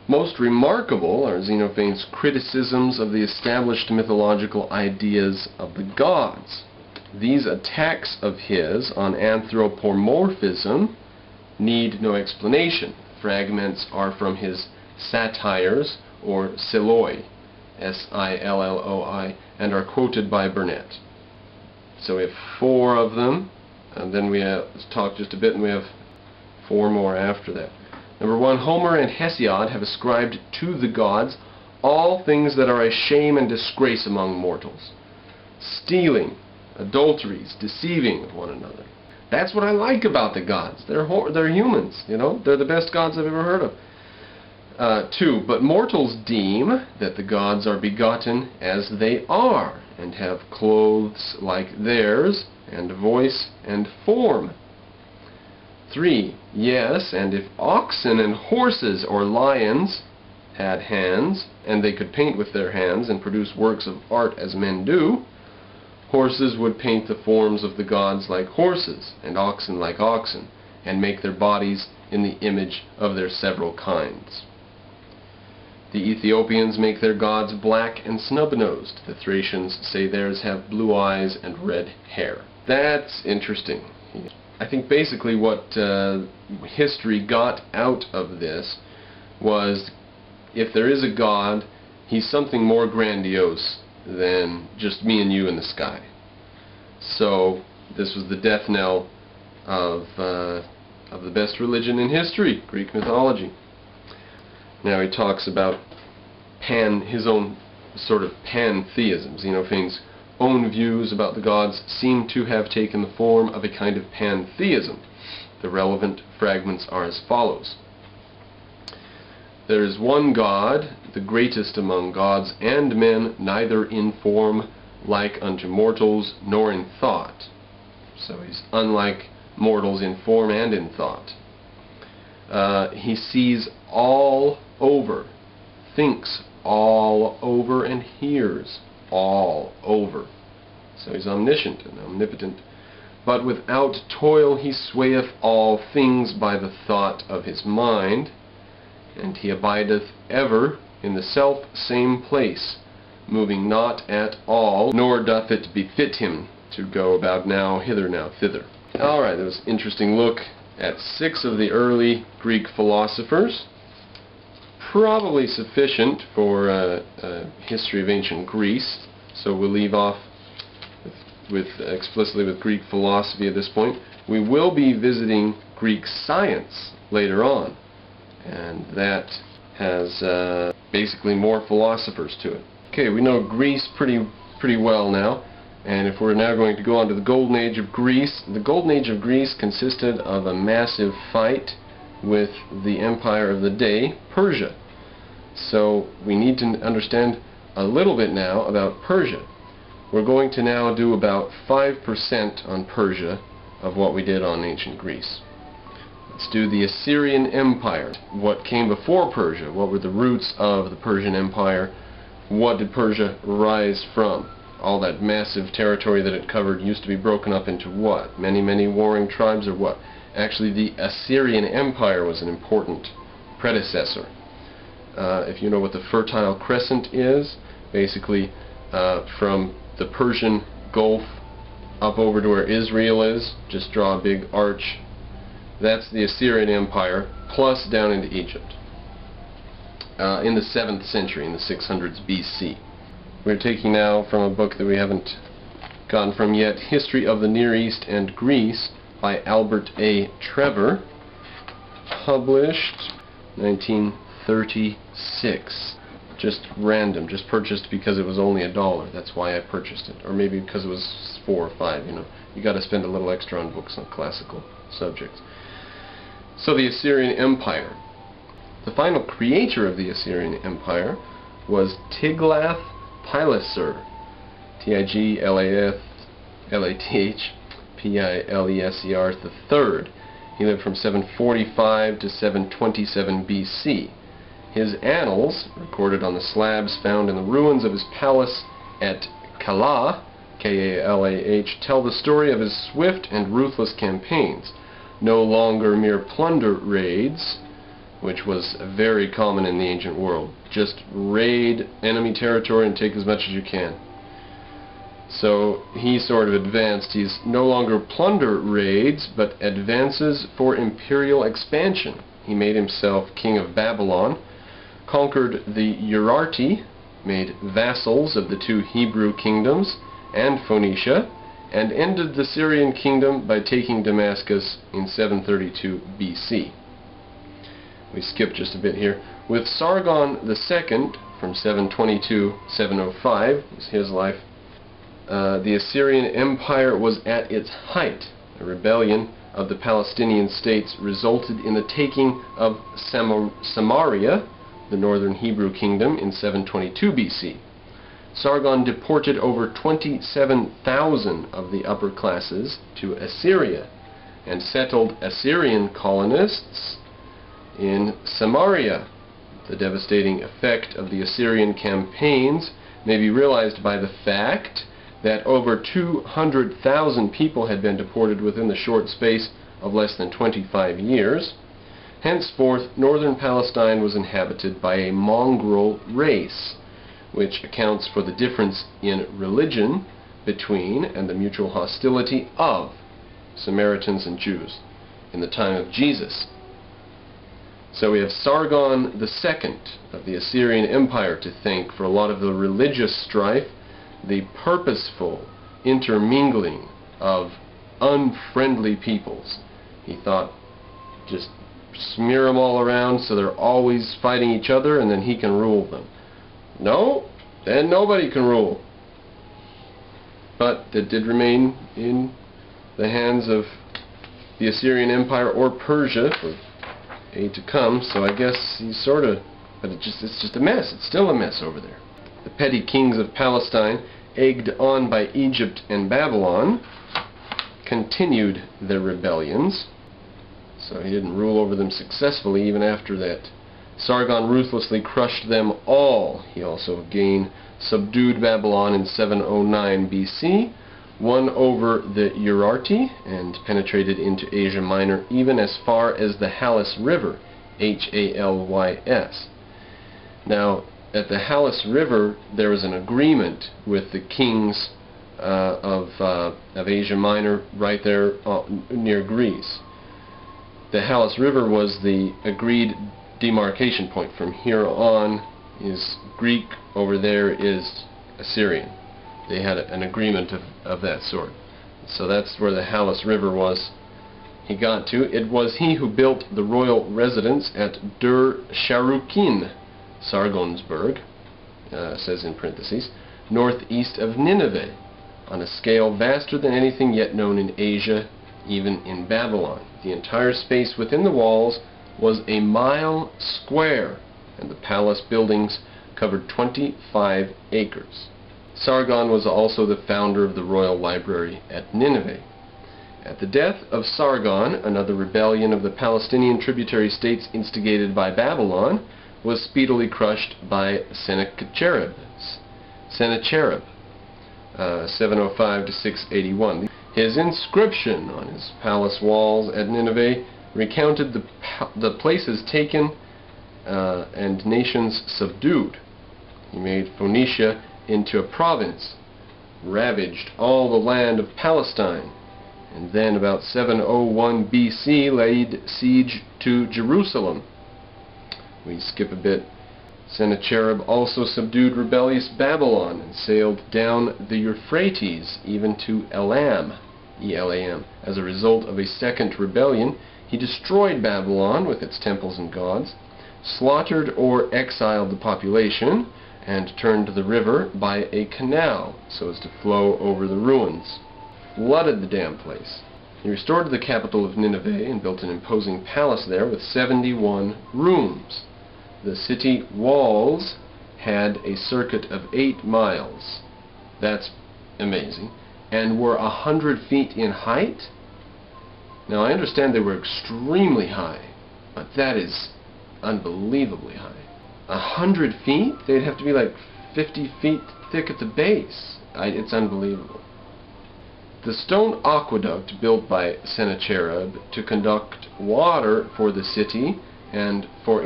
Most remarkable are Xenophane's criticisms of the established mythological ideas of the gods. These attacks of his on anthropomorphism need no explanation. Fragments are from his satires, or Siloi, S-I-L-L-O-I, and are quoted by Burnet. So we have 4 of them, and then we have, let's talk just a bit, and we have 4 more after that. Number 1, Homer and Hesiod have ascribed to the gods all things that are a shame and disgrace among mortals. Stealing, adulteries, deceiving of one another. That's what I like about the gods. They're humans, you know. They're the best gods I've ever heard of. 2, but mortals deem that the gods are begotten as they are, and have clothes like theirs, and voice and form. 3, yes, and if oxen and horses or lions had hands, and they could paint with their hands and produce works of art as men do, horses would paint the forms of the gods like horses, and oxen like oxen, and make their bodies in the image of their several kinds. The Ethiopians make their gods black and snub-nosed. The Thracians say theirs have blue eyes and red hair. That's interesting. I think basically what history got out of this was, if there is a God, he's something more grandiose than just me and you in the sky. So this was the death knell of the best religion in history, Greek mythology. Now he talks about his own sort of pantheism. Xenophane's own views about the gods seem to have taken the form of a kind of pantheism. The relevant fragments are as follows. There is one God, the greatest among gods and men, neither in form like unto mortals, nor in thought. So he's unlike mortals in form and in thought. He sees all over, thinks all over, and hears all over. So he's omniscient and omnipotent. But without toil he swayeth all things by the thought of his mind, and he abideth ever in the self same place, moving not at all, nor doth it befit him to go about now hither, now thither. Alright, that was an interesting look at 6 of the early Greek philosophers. Probably sufficient for a history of ancient Greece, so we'll leave off explicitly with Greek philosophy at this point. We will be visiting Greek science later on, and that has basically more philosophers to it. Okay, we know Greece pretty well now, and if we're now going to go on to the Golden Age of Greece, the Golden Age of Greece consisted of a massive fight with the empire of the day, Persia. So we need to understand a little bit now about Persia. We're going to now do about 5% on Persia of what we did on ancient Greece. Let's do the Assyrian Empire. What came before Persia? What were the roots of the Persian Empire? What did Persia rise from? All that massive territory that it covered used to be broken up into what? Many, many warring tribes, or what? Actually, the Assyrian Empire was an important predecessor. If you know what the Fertile Crescent is, basically from the Persian Gulf up over to where Israel is, just draw a big arch. That's the Assyrian Empire, plus down into Egypt. In the 7th century, in the 600s BC. We're taking now from a book that we haven't gotten from yet, History of the Near East and Greece by Albert A. Trevor, published 1936. Just random, just purchased because it was only $1. That's why I purchased it. Or maybe because it was 4 or 5, you know. You got to spend a little extra on books on classical subjects. So the Assyrian Empire. The final creator of the Assyrian Empire was Tiglath-Pileser, Tiglath-Pileser III. He lived from 745 to 727 BC. His annals, recorded on the slabs found in the ruins of his palace at Kalah, K-A-L-A-H, tell the story of his swift and ruthless campaigns. No longer mere plunder raids, which was very common in the ancient world. Just raid enemy territory and take as much as you can. So he sort of advanced. He's no longer plunder raids, but advances for imperial expansion. He made himself king of Babylon, conquered the Urarti, made vassals of the two Hebrew kingdoms and Phoenicia, and ended the Syrian kingdom by taking Damascus in 732 BC. We skip just a bit here. With Sargon II, from 722-705, was his life, the Assyrian Empire was at its height. A rebellion of the Palestinian states resulted in the taking of Samaria, the northern Hebrew kingdom, in 722 BC. Sargon deported over 27,000 of the upper classes to Assyria and settled Assyrian colonists in Samaria. The devastating effect of the Assyrian campaigns may be realized by the fact that over 200,000 people had been deported within the short space of less than 25 years. Henceforth, northern Palestine was inhabited by a mongrel race, which accounts for the difference in religion between and the mutual hostility of Samaritans and Jews in the time of Jesus. So we have Sargon II of the Assyrian Empire to thank for a lot of the religious strife, the purposeful intermingling of unfriendly peoples. He thought, just smear them all around so they're always fighting each other and then he can rule them. No, then nobody can rule. But it did remain in the hands of the Assyrian Empire or Persia for aid to come, so I guess he's sort of, but it's just a mess. It's still a mess over there. The petty kings of Palestine, egged on by Egypt and Babylon, continued their rebellions. So he didn't rule over them successfully even after that. Sargon ruthlessly crushed them all. He also again subdued Babylon in 709 BC, won over the Urarti, and penetrated into Asia Minor even as far as the Halys River, H-A-L-Y-S. Now, at the Halys River, there was an agreement with the kings of Asia Minor right there near Greece. The Halys River was the agreed demarcation point. From here on is Greek, over there is Assyrian. They had an agreement of that sort. So that's where the Halys River was. He got to. It was he who built the royal residence at Dur Sharukin, Sargonsburg, says in parentheses, northeast of Nineveh, on a scale vaster than anything yet known in Asia, even in Babylon. The entire space within the walls was a mile square, and the palace buildings covered 25 acres. Sargon was also the founder of the royal library at Nineveh. At the death of Sargon, another rebellion of the Palestinian tributary states instigated by Babylon was speedily crushed by Sennacherib, 705 to 681. His inscription on his palace walls at Nineveh recounted the places taken and nations subdued. He made Phoenicia into a province, ravaged all the land of Palestine, and then about 701 BC laid siege to Jerusalem. We skip a bit. Sennacherib also subdued rebellious Babylon and sailed down the Euphrates even to Elam, E-L-A-M. As a result of a second rebellion, he destroyed Babylon with its temples and gods, slaughtered or exiled the population, and turned the river by a canal so as to flow over the ruins. Flooded the damn place. He restored the capital of Nineveh and built an imposing palace there with 71 rooms. The city walls had a circuit of 8 miles. That's amazing. And were 100 feet in height. Now I understand they were extremely high, but that is unbelievably high. 100 feet? They'd have to be like 50 feet thick at the base. It's unbelievable. The stone aqueduct built by Sennacherib to conduct water for the city and for